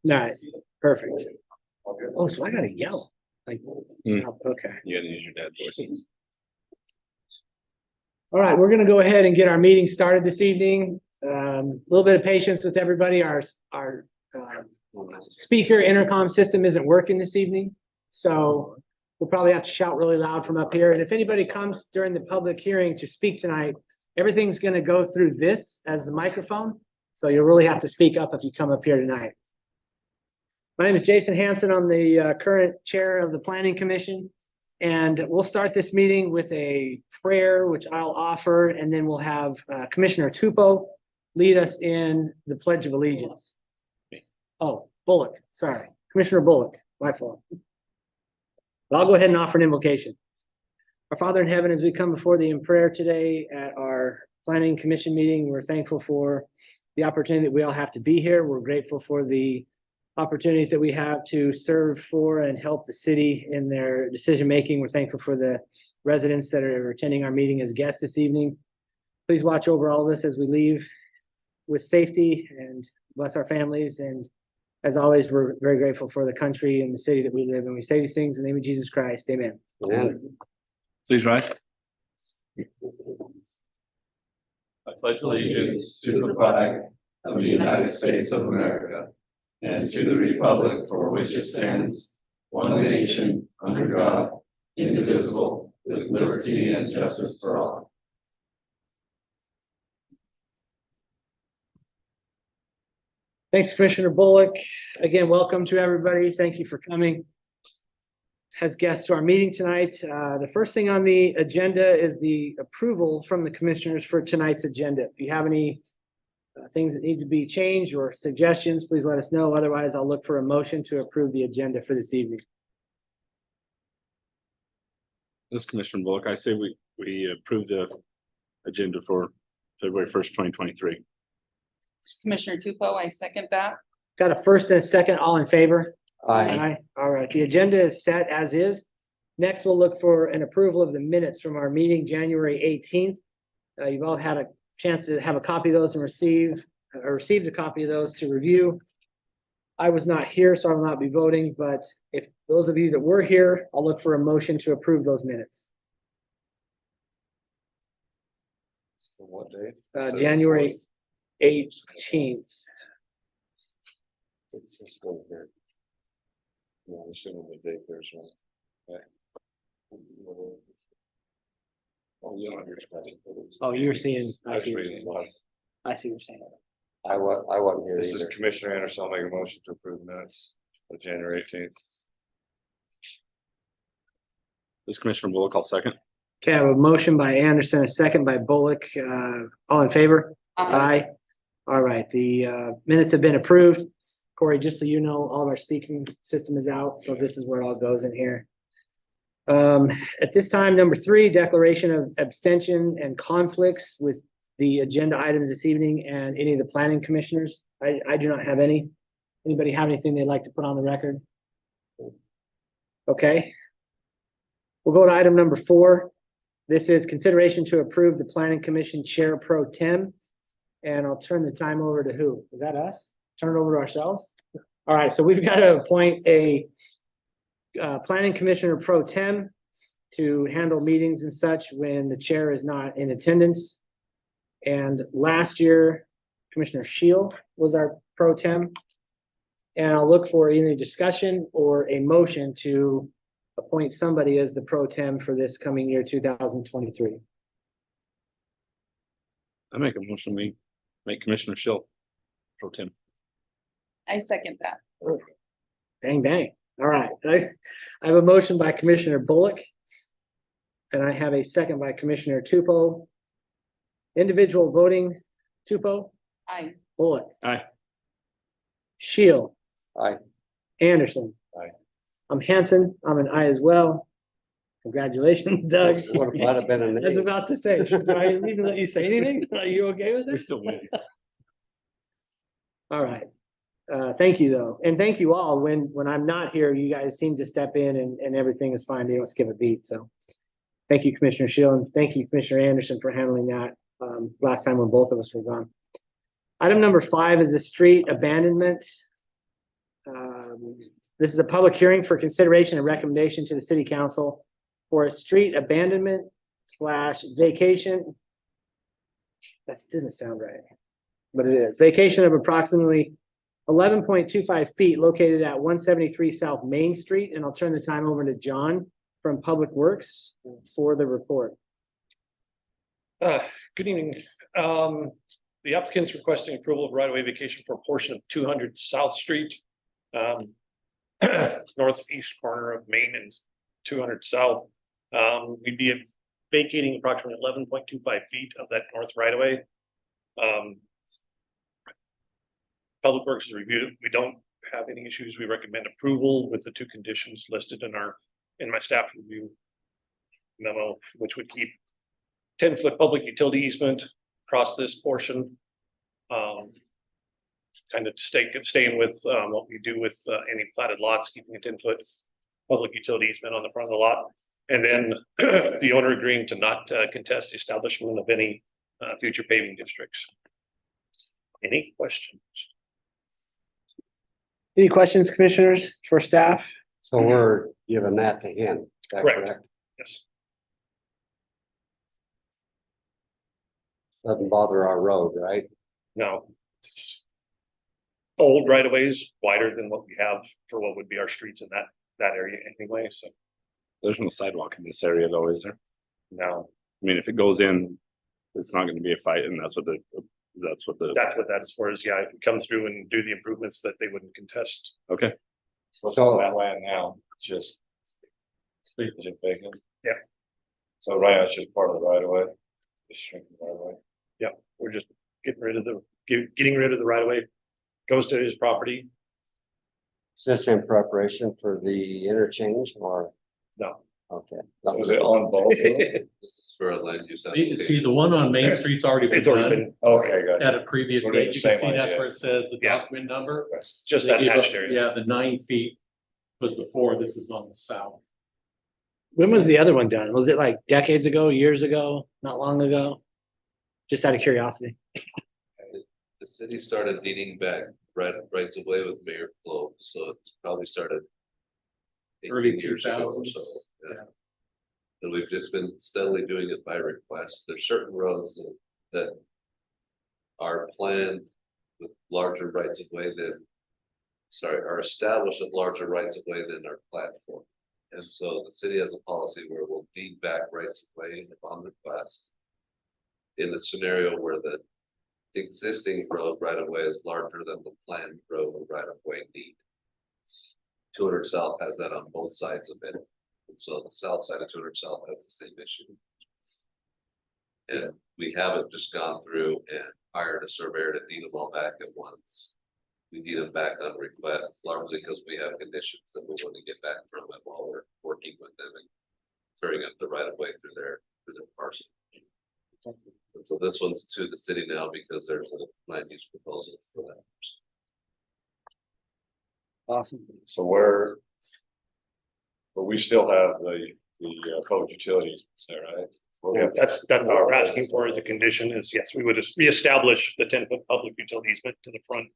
Nice, perfect. Oh, so I gotta yell. Like, oh, okay. You gotta use your dad voice. Jeez. All right, we're gonna go ahead and get our meeting started this evening. A little bit of patience with everybody. Our speaker intercom system isn't working this evening, so we'll probably have to shout really loud from up here. And if anybody comes during the public hearing to speak tonight, everything's gonna go through this as the microphone. So you'll really have to speak up if you come up here tonight. My name is Jason Hanson. I'm the current chair of the Planning Commission. And we'll start this meeting with a prayer, which I'll offer, and then we'll have Commissioner Tupou lead us in the Pledge of Allegiance. Oh, Bullock, sorry. Commissioner Bullock, my fault. But I'll go ahead and offer an invocation. Our Father in heaven, as we come before thee in prayer today at our Planning Commission meeting, we're thankful for the opportunity that we all have to be here. We're grateful for the opportunities that we have to serve for and help the city in their decision making. We're thankful for the residents that are attending our meeting as guests this evening. Please watch over all of us as we leave with safety and bless our families. And as always, we're very grateful for the country and the city that we live in. We say these things in the name of Jesus Christ. Amen. Amen. Please rise. I pledge allegiance to the flag of the United States of America and to the republic for which it stands, one nation, under God, indivisible, with liberty and justice for all. Thanks, Commissioner Bullock. Again, welcome to everybody. Thank you for coming as guests to our meeting tonight. The first thing on the agenda is the approval from the commissioners for tonight's agenda. If you have any things that need to be changed or suggestions, please let us know. Otherwise, I'll look for a motion to approve the agenda for this evening. This is Commissioner Bullock. I say we approve the agenda for February 1st, 2023. Commissioner Tupou, I second that. Got a first and a second, all in favor? Aye. All right, the agenda is set as is. Next, we'll look for an approval of the minutes from our meeting, January 18th. You've all had a chance to have a copy of those and received a copy of those to review. I was not here, so I will not be voting, but if those of you that were here, I'll look for a motion to approve those minutes. For what day? January 18th. It's just go here. Yeah, I'm assuming the date there's one. Okay. Oh, you don't understand. Oh, you're seeing, I see what Actually, you're saying. I wasn't here this is either. Commissioner Anderson. I'll make a motion to approve the minutes of January 18th. This is Commissioner Bullock. I'll second. Okay, I have a motion by Anderson, a second by Bullock. All in favor? Aye. All right, the minutes have been approved. Corey, just so you know, all of our speaking system is out, so this is where it all goes in here. At this time, number 3, declaration of abstention and conflicts with the agenda items this evening and any of the planning commissioners. I do not have any. Anybody have anything they'd like to put on the record? Okay. We'll go to item number 4. This is consideration to approve the planning commission chair pro tem. And I'll turn the time over to who? Is that us? Turn it over to ourselves? All right, so we've got to appoint a planning commissioner pro tem to handle meetings and such when the chair is not in attendance. And last year, Commissioner Shield was our pro tem. And I'll look for either discussion or a motion to appoint somebody as the pro tem for this coming year, 2023. I make a motion. We make Commissioner Schill pro tem. I second that. Bang, bang. All right. I have a motion by Commissioner Bullock. And I have a second by Commissioner Tupou. Individual voting, Tupou, Aye. Bullock, Aye. Shield, Aye. Anderson. Aye. I'm Hanson. I'm an aye as well. Congratulations, Doug. Would have been I was an about to say, should I even let you say anything? Are you okay with We it? still win. All right. Thank you though. And thank you all. When I'm not here, you guys seem to step in and everything is fine. You don't skip a beat. So thank you, Commissioner Shield, and thank you, Commissioner Anderson, for handling that last time when both of us were gone. Item number 5 is the street abandonment. This is a public hearing for consideration and recommendation to the city council for a street abandonment / vacation. That doesn't sound right, but it is. Vacation of approximately 11.25 feet located at 173 South Main Street. And I'll turn the time over to John from Public Works for the report. Good evening. The applicant's requesting approval of right-of-way vacation for a portion of 200 South Street. Northeast corner of Main and 200 South. We'd be vacating approximately 11.25 feet of that north right-of-way. Public Works has reviewed it. We don't have any issues. We recommend approval with the 2 conditions listed in my staff review memo, which would keep 10-foot public utility easement across this portion. Kind of staying with what we do with any platted lots, keeping a 10-foot public utility easement on the front of the lot. And then the owner agreeing to not contest the establishment of any future paving districts. Any questions? Any questions, commissioners, for staff? So we're giving that to him. Is that Correct. Yes. Doesn't bother our road, right? No. It's old right of ways, wider than what we have for what would be our streets in that area anyway. So There's no sidewalk in this area though, is there? now I mean, if it goes in, it's not gonna be a fight, and that's what that's for is, yeah, if we come through and do the improvements that they wouldn't contest. okay. So- that land now, just. Street is vacant. Yeah. So right now it's just part of the right of way. Just shrinking the right of way. We're just getting rid of the right of way. Goes to his property. Is this in preparation for the interchange or? No. Okay. So is it on both? of them? This is for a land use See, the one on Main Street's already been It's already done been, Okay, guys. at a previous We're doing date. the You can same see that's idea. where it says the Yeah. document number. just They that gave up- hatched area. Yeah, the 9 feet was before, this is on the south. When was the other one done? Was it like decades ago, years ago, not long ago? Just out of curiosity. The city started deeding back rights of way with Mayor Flo, so it's probably started. Early 18 years ago or 2000s, so, yeah. And we've just been steadily doing it by request. There's certain roads that are planned with larger rights of way are established with larger rights of way than are planned for. And so the city has a policy where we'll deed back rights of way upon request. In the scenario where the existing road right of way is larger than the planned road right of way need. 200 South has that on both sides of it. And so the south side of 200 South has the same issue. And we haven't just gone through and hired a surveyor to deed them all back at once. We deed them back on request, largely because we have conditions that we want to get back from them while we're working with them and clearing up the right of way through their parcel. And so this one's to the city now because there's a land use proposal for that. Awesome. So but we still have the public utilities, is that right? Yeah, that's what we're asking for as a condition is, yes, we would just reestablish the 10-foot public utility easement to the front.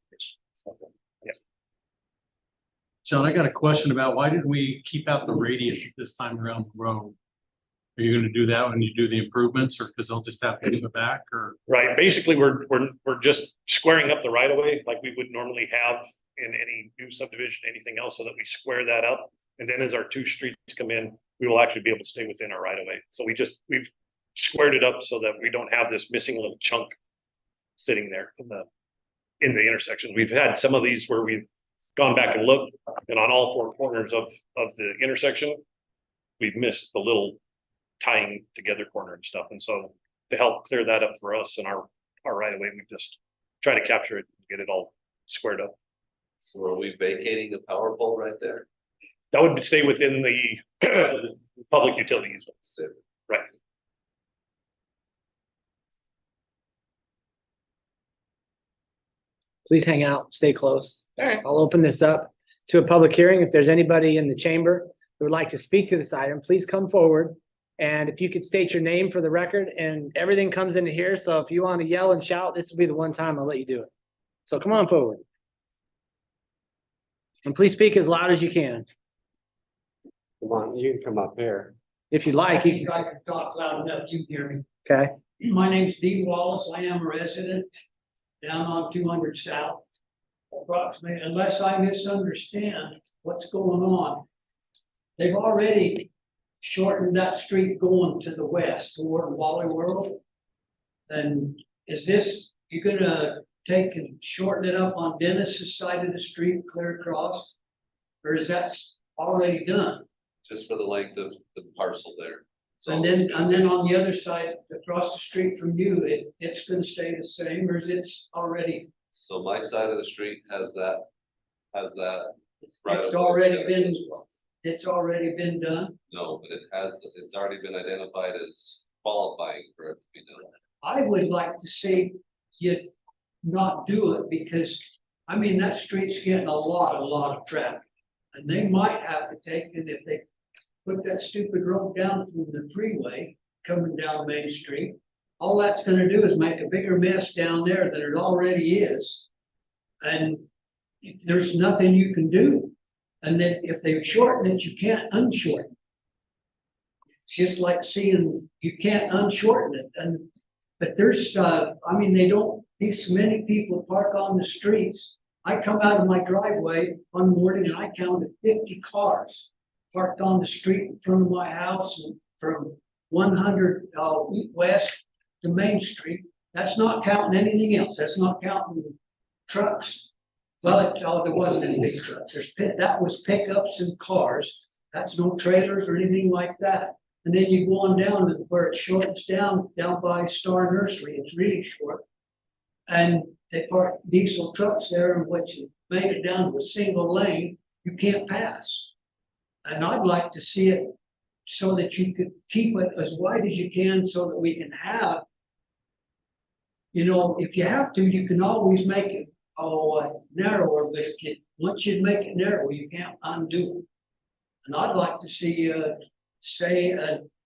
John, I got a question about why did we keep out the radius this time around the road? Are you gonna do that when you do the improvements, or because they'll just have to give it back, or? Right, basically, we're just squaring up the right of way like we would normally have in any new subdivision, anything else, so that we square that up. And then as our 2 streets come in, we will actually be able to stay within our right of way. So we've squared it up so that we don't have this missing little chunk sitting there in the intersection. We've had some of these where we've gone back and looked, and on all 4 corners of the intersection, we've missed the little tying together corner and stuff. And so to help clear that up for us and our right of way, we just try to capture it, and get it all squared up. So are we vacating a power pole right there? That would stay within the public utility easement. So Right. Please hang out, stay close. All right. I'll open this up to a public hearing. If there's anybody in the chamber who would like to speak to this item, please come forward. And if you could state your name for the record, and everything comes into here. So if you want to yell and shout, this will be the one time I'll let you do it. So come on forward. And please speak as loud as you can. Come on, you can come up here. If you'd I like, you think I can talk loud enough, you can hear me. okay? My name's Dean Wallace, I am a resident down on 200 South. Approximately, unless I misunderstand what's going on. They've already shortened that street going to the west toward Wally World. And is this, you gonna take and shorten it up on Dennis's side of the street, clear across? Or is that already done? Just for the length of the parcel there. And then on the other side, across the street from you, it's gonna stay the same, or is it already? So my side of the street has that. Right It's of way already there been- as well. It's already been done? No, but it's already been identified as qualifying for it to be done. I would like to see you not do it because, I mean, that street's getting a lot of traffic. And they might have to take it if they put that stupid road down from the freeway coming down Main Street. All that's gonna do is make a bigger mess down there than it already is. And there's nothing you can do. And then if they shorten it, you can't unshorten it. It's just like seeing, you can't unshorten it. And, but there's, I mean, they don't, these many people park on the streets. I come out of my driveway one morning and I counted 50 cars parked on the street in front of my house and from 100 west to Main Street. That's not counting anything else. That's not counting trucks. Well, there wasn't any big trucks. That was pickups and cars. That's no trailers or anything like that. And then you go on down to where it shortens down by Star Nursery. It's really short. And they park diesel trucks there, and which made it down to a single lane, you can't pass. And I'd like to see it so that you could keep it as wide as you can so that we can have, you know, if you have to, you can always make it narrower, but once you make it narrow, you can't undo it. And I'd like to see, at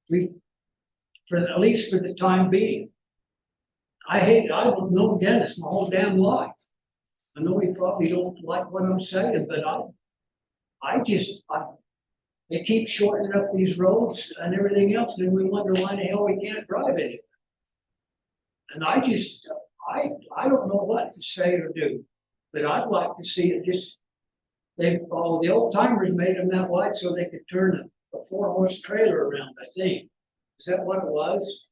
least for the time being. I don't know Dennis my whole damn life. I know he probably don't like what I'm saying, but they keep shortening up these roads and everything else, and then we wonder why the hell we can't drive anywhere. And I don't know what to say or do, but I'd like to see it just, the old timers made them that wide so they could turn a 4-horse trailer around, I think. Is that what it was?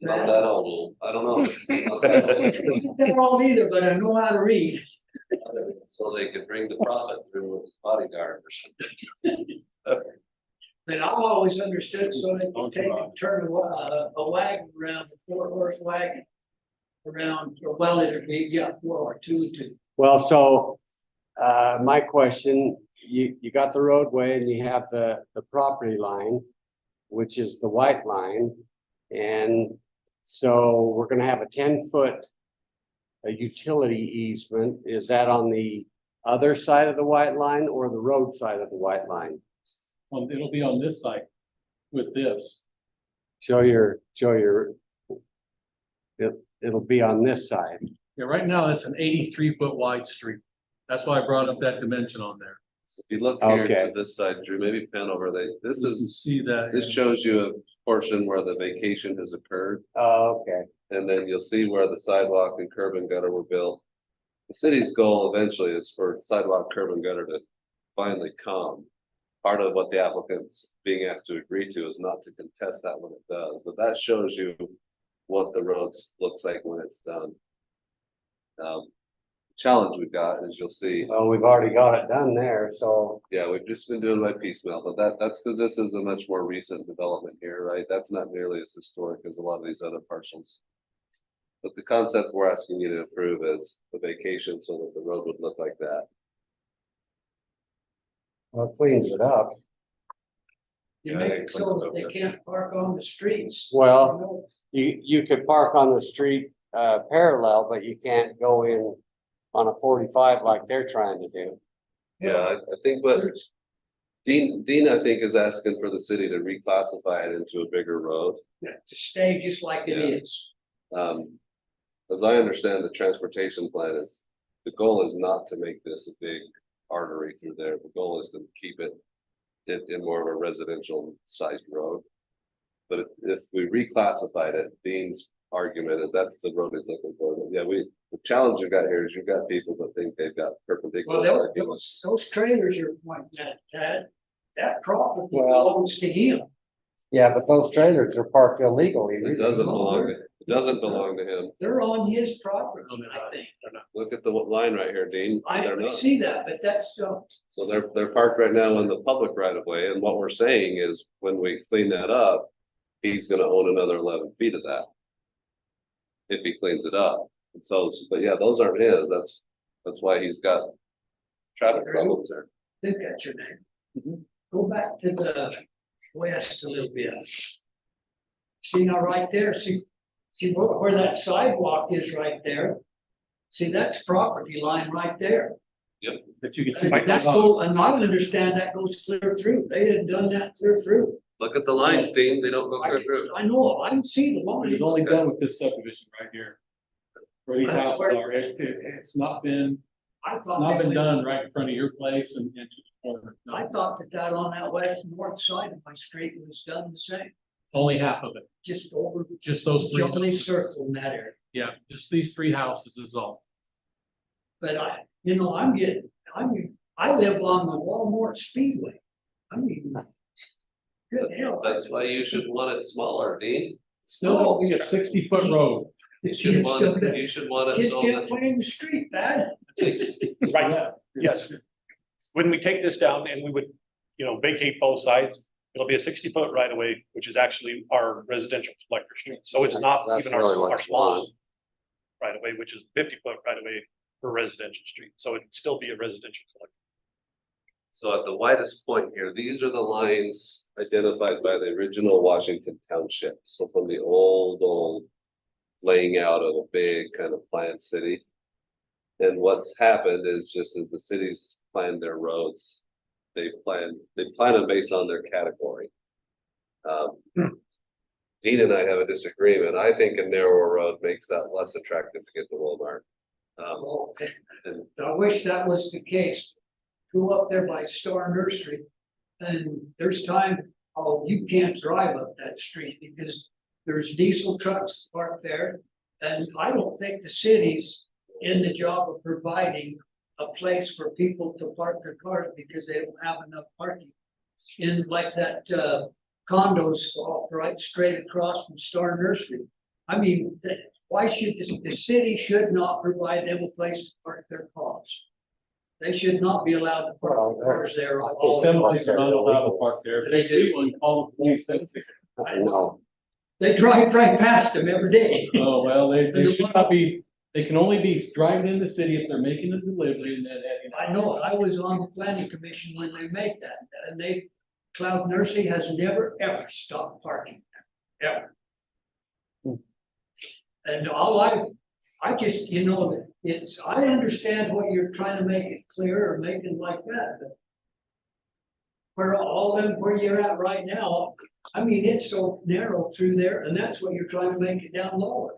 Not that old, I don't know. Not that old. Not that old either, but I know how to read. So they could bring the prophet through with his bodyguard or something. But I always understood so they could take and turn a wagon around, a 4-horse wagon around, or well, it'd be, 4 or 2 and 2. Well, so, my question, you got the roadway and you have the property line, which is the white line. And so we're gonna have a 10-foot utility easement. Is that on the other side of the white line or the road side of the white line? It'll be on this side with this. It'll be on this side. Yeah, right now it's an 83-foot wide street. That's why I brought up that dimension on there. So if you look here Okay. to this side, Drew, maybe pan over, this You can is, see that. this shows you a portion where the vacation has occurred. Oh, okay. And then you'll see where the sidewalk and curb and gutter were built. The city's goal eventually is for sidewalk, curb and gutter to finally come. Part of what the applicant's being asked to agree to is not to contest that when it does, but that shows you what the roads looks like when it's done. Challenge we've got is you'll see, Well, we've already got it done there, so yeah, we've just been doing by piecemeal, but that's because this is a much more recent development here, right? That's not nearly as historic as a lot of these other parcels. But the concept we're asking you to approve is the vacation so that the road would look like that. well, it cleans it up. You Yeah, make I it think so so, that they yeah. can't park on the streets. Well, you could park on the street parallel, but you can't go in on a 45 like they're trying to do. Yeah, I think what Dean, I think, is asking for the city to reclassify it into a bigger road. To stay just like it Yeah. is. As I understand, the transportation plan is, the goal is not to make this a big artery through there. The goal is to keep it in more of a residential sized road. But if we reclassified it, Dean's argument, and that's the road he's looking for, yeah, the challenge you got here is you've got people that think they've got Well, perpendicular parking. those trailers you're pointing at, that property Well- belongs to him. Yeah, but those trailers are parked illegally. It doesn't belong to him. They're on his property, No, they're I not. think. They're not. Look at the line right here, Dean. They're I not. see that, but that's still, So they're parked right now in the public right of way, and what we're saying is when we clean that up, he's gonna own another 11 feet of that. If he cleans it up, and so, but yeah, those aren't his, that's why he's got traffic problems there. I think that's your name. Mhm. Go back to the west a little bit. See now right there, see where that sidewalk is right there? See, that's property line right there. But you can see. And that go, and I understand that goes clear through. They had done that clear through. Look at the lines, Dean, they don't go clear through. I know, I can see the line. It's only done with this subdivision right here. Where these houses are, it's not been, I it's thought not they been went- done right in front of your place and to the corner. No, I thought that on that west north side of my street was done the same, only half of it, just over just those three. Johnny houses. Circle in that area. Yeah, just these three houses is all. But I live on the Walmart Speedway. I mean, good hell. That's why you should want it smaller, Dean. Still gonna be a 60-foot road. You should want it Kids so can't that. play in the street, man. Right now, yes. When we take this down and we would, vacate both sides, it'll be a 60-foot right of way, which is actually our residential collector street. So it's not That's even really what our you smallest right of way, which is 50-foot right of way for residential street. So it'd still be a residential collector. So at the widest point here, these are the lines identified by the original Washington Township. So from the old laying out of a big kind of planned city. And what's happened is just as the cities plan their roads, they plan them based on their category. Dean and I have a disagreement. I think a narrower road makes that less attractive to get to Walmart. Oh, And I wish that was the case. Go up there by Star Nursery, and there's time, you can't drive up that street because there's diesel trucks parked there. And I don't think the city's in the job of providing a place for people to park their cars because they don't have enough parking. In like that condos right straight across from Star Nursery. I mean, why should the city should not provide them a place to park their cars? They should not be allowed to park their cars there. all the time. Semis are not allowed to park there. If they see one, call the police. I know. They drive right past them every day. Oh, well, they should not be, they can only be driving in the city if they're making a delivery and then heading out. I know, I was on the planning commission when they make that, and Cloud Nursing has never, ever stopped parking, ever. And I just, I understand what you're trying to make it clear or make it like that, but where you're at right now, I mean, it's so narrow through there, and that's what you're trying to make it down lower.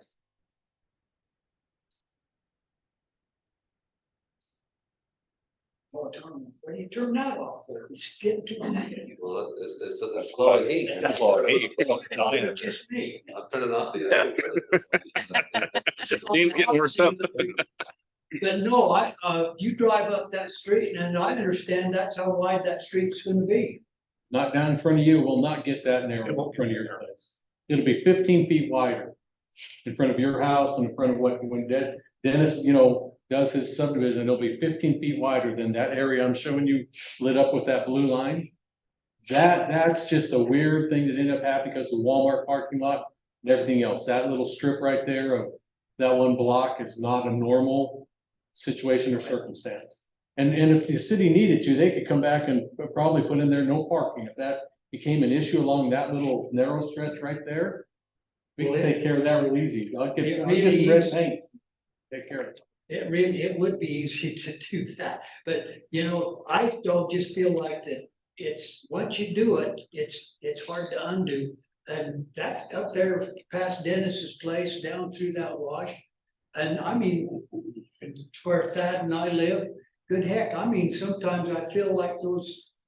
Oh, Tom, what do you turn that off for? It's getting too many. well, it's blowing heat. Just me. I'm turning off the. Dean's getting worked up. But no, you drive up that street and I understand that's how wide that street's gonna be. Not down in front of you, will not get that narrow in front of your place. It'll be 15 feet wider in front of your house and in front of when Dennis, does his subdivision, it'll be 15 feet wider than that area I'm showing you lit up with that blue line. That's just a weird thing that ended up happening because of the Walmart parking lot and everything else. That little strip right there of that one block is not a normal situation or circumstance. And if the city needed to, they could come back and probably put in there no parking. If that became an issue along that little narrow stretch right there, we can take care of that real easy. I'll get red paint. Take care of it. It would be easy to do that, but I don't just feel like that. It's, once you do it, it's hard to undo. And that up there past Dennis's place, down through that wash. And I mean, where Thad and I live, good heck, I mean, sometimes I feel like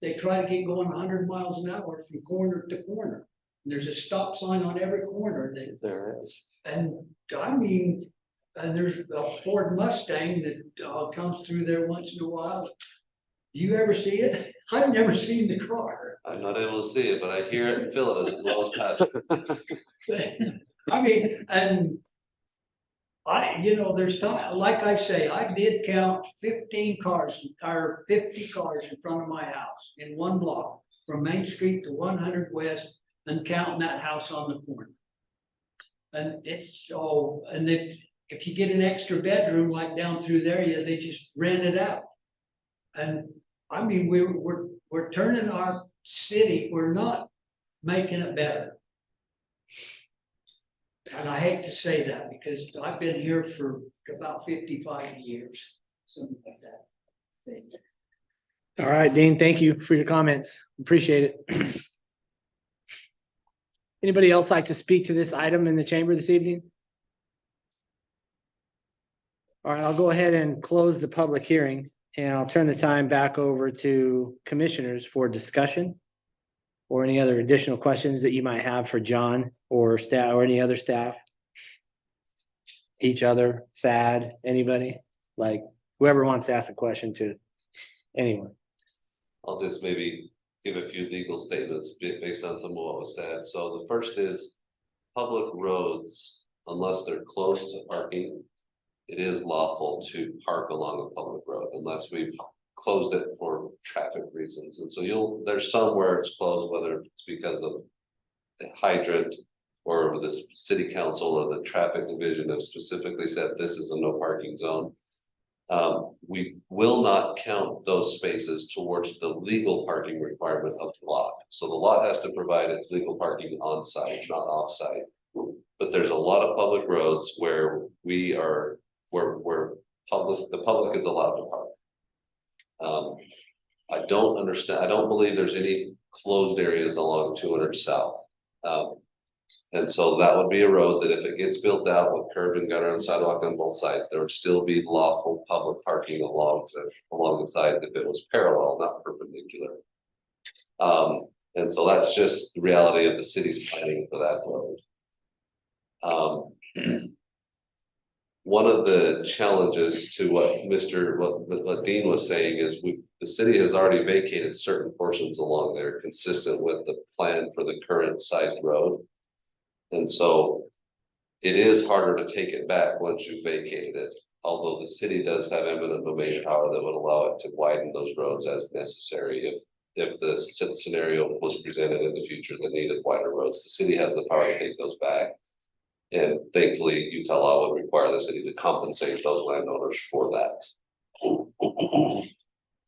they try to get going 100 miles an hour from corner to corner. And there's a stop sign on every corner There is. and I mean, and there's a Ford Mustang that comes through there once in a while. You ever see it? I've never seen the car. I'm not able to see it, but I hear it and feel it as it rolls past. I mean, and there's time, like I say, I did count 15 cars or 50 cars in front of my house in one block from Main Street to 100 West and counting that house on the corner. And it's all, and if you get an extra bedroom like down through there, yeah, they just rent it out. And I mean, we're turning our city, we're not making it better. And I hate to say that because I've been here for about 55 years, something like that. All right, Dean, thank you for your comments. Appreciate it. Anybody else like to speak to this item in the chamber this evening? All right, I'll go ahead and close the public hearing and I'll turn the time back over to commissioners for discussion or any other additional questions that you might have for John or staff or any other staff. Each other, Thad, anybody, like whoever wants to ask a question to anyone. I'll just maybe give a few legal statements based on some of what was said. So the first is public roads, unless they're closed to parking, it is lawful to park along a public road unless we've closed it for traffic reasons. And so there's some where it's closed, whether it's because of a hydrant or the city council or the traffic division have specifically said this is a no parking zone. We will not count those spaces towards the legal parking requirement of the lot. So the lot has to provide its legal parking on site, not off site. But there's a lot of public roads where the public is allowed to park. I don't believe there's any closed areas along 200 South. And so that would be a road that if it gets built out with curb and gutter and sidewalk on both sides, there would still be lawful public parking along the side if it was parallel, not perpendicular. And so that's just the reality of the city's planning for that road. One of the challenges to what Dean was saying is the city has already vacated certain portions along there consistent with the plan for the current sized road. And so it is harder to take it back once you've vacated it, although the city does have eminent domain power that would allow it to widen those roads as necessary. If the scenario was presented in the future that needed wider roads, the city has the power to take those back. And thankfully, Utah law would require the city to compensate those landowners for that.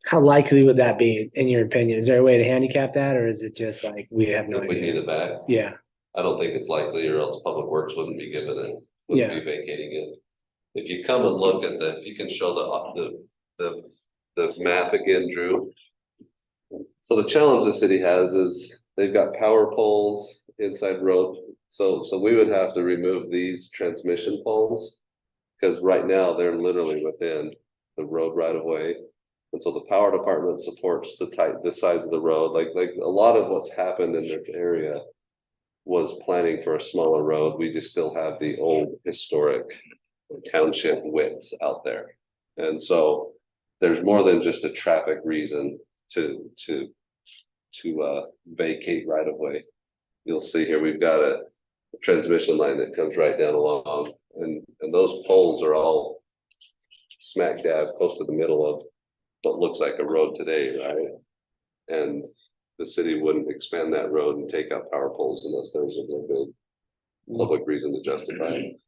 How likely would that be, in your opinion? Is there a way to handicap that, or is it just like we have no If we need idea? it back, Yeah, I don't think it's likely, or else Public Works wouldn't be giving it, wouldn't be vacating it. If you come and look at if you can show the map again, Drew. So the challenge the city has is they've got power poles inside road. So we would have to remove these transmission poles because right now they're literally within the road right of way. And so the power department supports the size of the road. Like a lot of what's happened in this area was planning for a smaller road. We just still have the old historic township widths out there. And so there's more than just a traffic reason to vacate right of way. You'll see here, we've got a transmission line that comes right down along and those poles are all smack dab close to the middle of what looks like a road today, right? And the city wouldn't expand that road and take out power poles unless there's a real big public reason to justify it.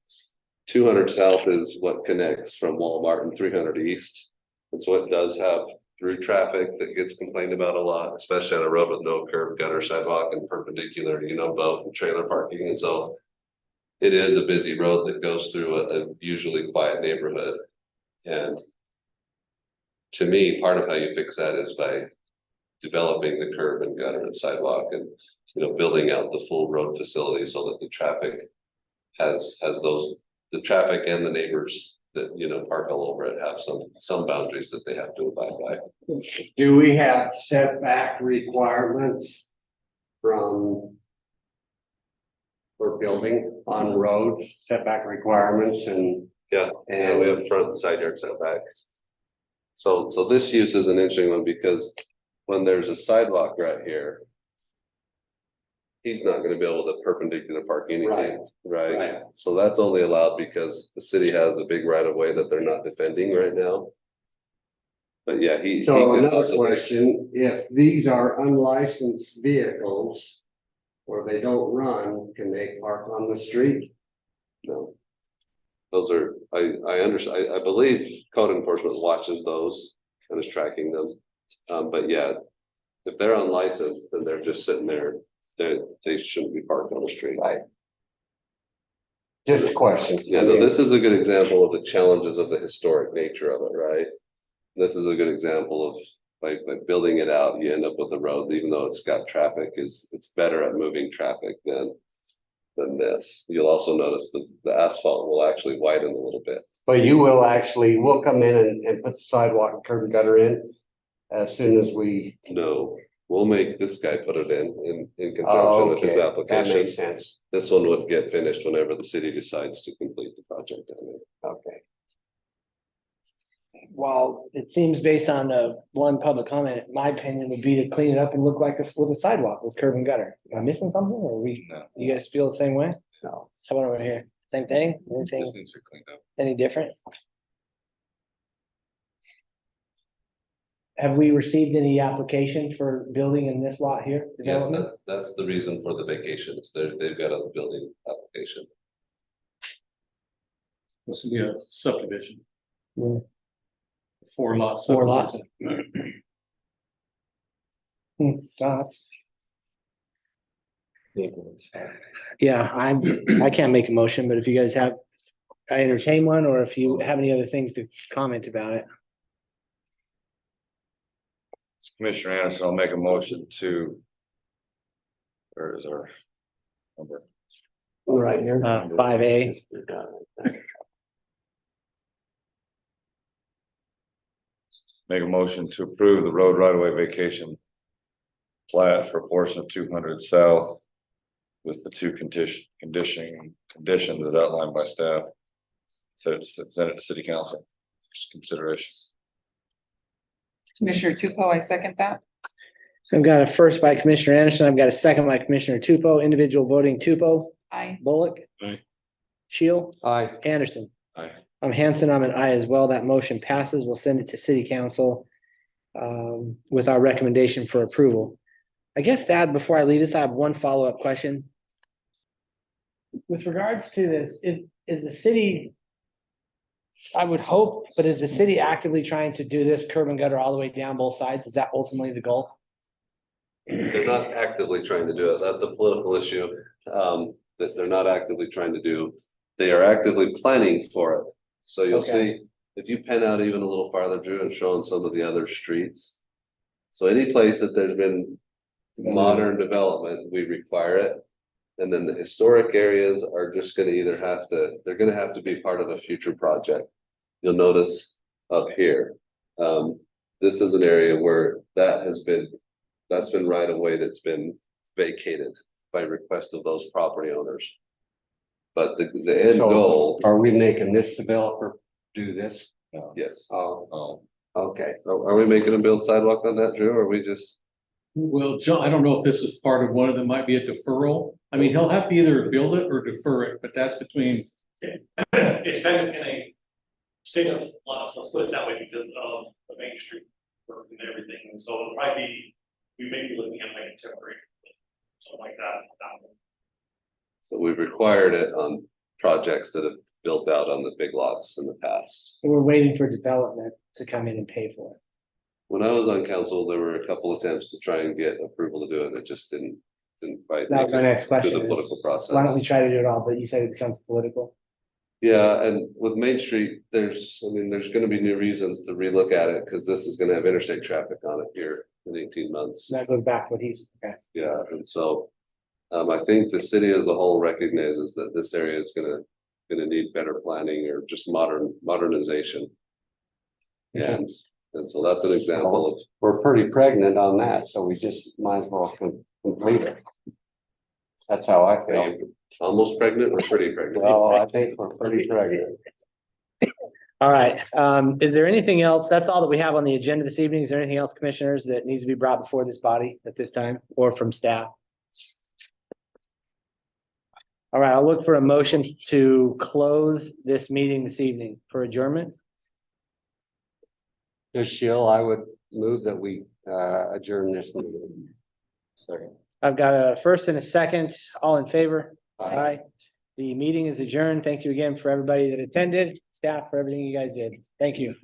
200 South is what connects from Walmart and 300 East. And so it does have through traffic that gets complained about a lot, especially on a road with no curb, gutter, sidewalk, and perpendicular, boat and trailer parking. And so it is a busy road that goes through a usually quiet neighborhood. And to me, part of how you fix that is by developing the curb and gutter and sidewalk and, building out the full road facility so that the traffic has the traffic and the neighbors that, you know, park all over it have some boundaries that they have to abide by. Do we have setback requirements from for building on roads, setback requirements and, Yeah, and we have front and side yard setbacks. So this use is an interesting one because when there's a sidewalk right here, he's not gonna be able to perpendicular park anything, right? Right. So that's only allowed because the city has a big right of way that they're not defending right now. But yeah, he so could another possibly- question, if these are unlicensed vehicles or they don't run, can they park on the street? No. Those are, I understand, I believe code enforcement watches those and is tracking them. But yeah, if they're unlicensed, then they're just sitting there, they shouldn't be parked on the street. Right. Just a question. Yeah, no, this is a good example of the challenges of the historic nature of it, right? This is a good example of by building it out, you end up with a road, even though it's got traffic, it's better at moving traffic than this. You'll also notice the asphalt will actually widen a little bit. But you will actually, we'll come in and put the sidewalk and curb and gutter in as soon as we. No, we'll make this guy put it in conjunction Oh, with his okay, that application. makes sense. This one would get finished whenever the city decides to complete the project down there. Okay. Well, it seems based on the one public comment, my opinion would be to clean it up and look like with a sidewalk with curb and gutter. Am I missing something or No. you guys feel the same way? No. How about over here? Same thing? Anything, This needs to be cleaned up. any different? Have we received any application for building in this lot here? Yes, Development? that's the reason for the vacation, is they've got a building application. This would be a subdivision. Yeah. 4 lots. 4 lots. Thoughts? Yeah, I can't make a motion, but if you guys have, I entertain one, or if you have any other things to comment about it. Commissioner Anderson, I'll make a motion to. Where is our number? Right here. 5A. Make a motion to approve the road right of way vacation. Plat for a portion of 200 south. With the 2 conditions as outlined by staff. So send it to city council. for consideration. Commissioner Tupo, I second that. I've got a first by Commissioner Anderson. I've got a second by Commissioner Tupo. Individual voting Tupo, Aye. Bullock. Aye. Shield, Aye. Anderson. Aye. I'm Hanson. I'm an aye as well. That motion passes. We'll send it to city council with our recommendation for approval. I guess, Dad, before I leave this, I have one follow-up question. With regards to this, is the city, I would hope, but is the city actively trying to do this curb and gutter all the way down both sides? Is that ultimately the goal? They're not actively trying to do it. That's a political issue, that they're not actively trying to do. They are actively planning for it. So you'll Okay. see, if you pan out even a little farther, Drew, and show on some of the other streets. So any place that there's been modern development, we require it. And then the historic areas are just gonna either have to, they're gonna have to be part of a future project. You'll notice up here, this is an area where that's been right away that's been vacated by request of those property owners. But the end So, goal, Are we making this developer do this? yes. Oh, okay. Are we making them build sidewalk on that, Drew, or are we just? Well, John, I don't know if this is part of one of them, might be a deferral. I mean, he'll have to either build it or defer it, but that's between. It's kind of in a state of flux, let's put it that way, because of the Main Street work and everything, and so it'll probably be, we may be looking at like a temporary, something like that. So we've required it on projects that have built out on the big lots in the past. We're waiting for development to come in and pay for it. When I was on council, there were a couple attempts to try and get approval to do it. It just didn't quite. That was my next Through question the is, political process. why don't we try to do it all, but you said it becomes political. Yeah, and with Main Street, there's gonna be new reasons to relook at it, because this is gonna have interstate traffic on it here in 18 months. That goes back to what he's, okay. Yeah, and so, I think the city as a whole recognizes that this area is gonna gonna need better planning or just modernization. And so that's an example of, We're pretty pregnant on that, so we just might as well complete it. That's how I feel. almost pregnant or pretty pregnant. Well, I think we're pretty pregnant. All right, is there anything else? That's all that we have on the agenda this evening. Is there anything else, commissioners, that needs to be brought before this body at this time or from staff? All right, I'll look for a motion to close this meeting this evening for adjournment. Just Shill, I would move that we adjourn this meeting. Second. I've got a first and a second. All in favor? Aye. The meeting is adjourned. Thank you again for everybody that attended, staff for everything you guys did. Thank you.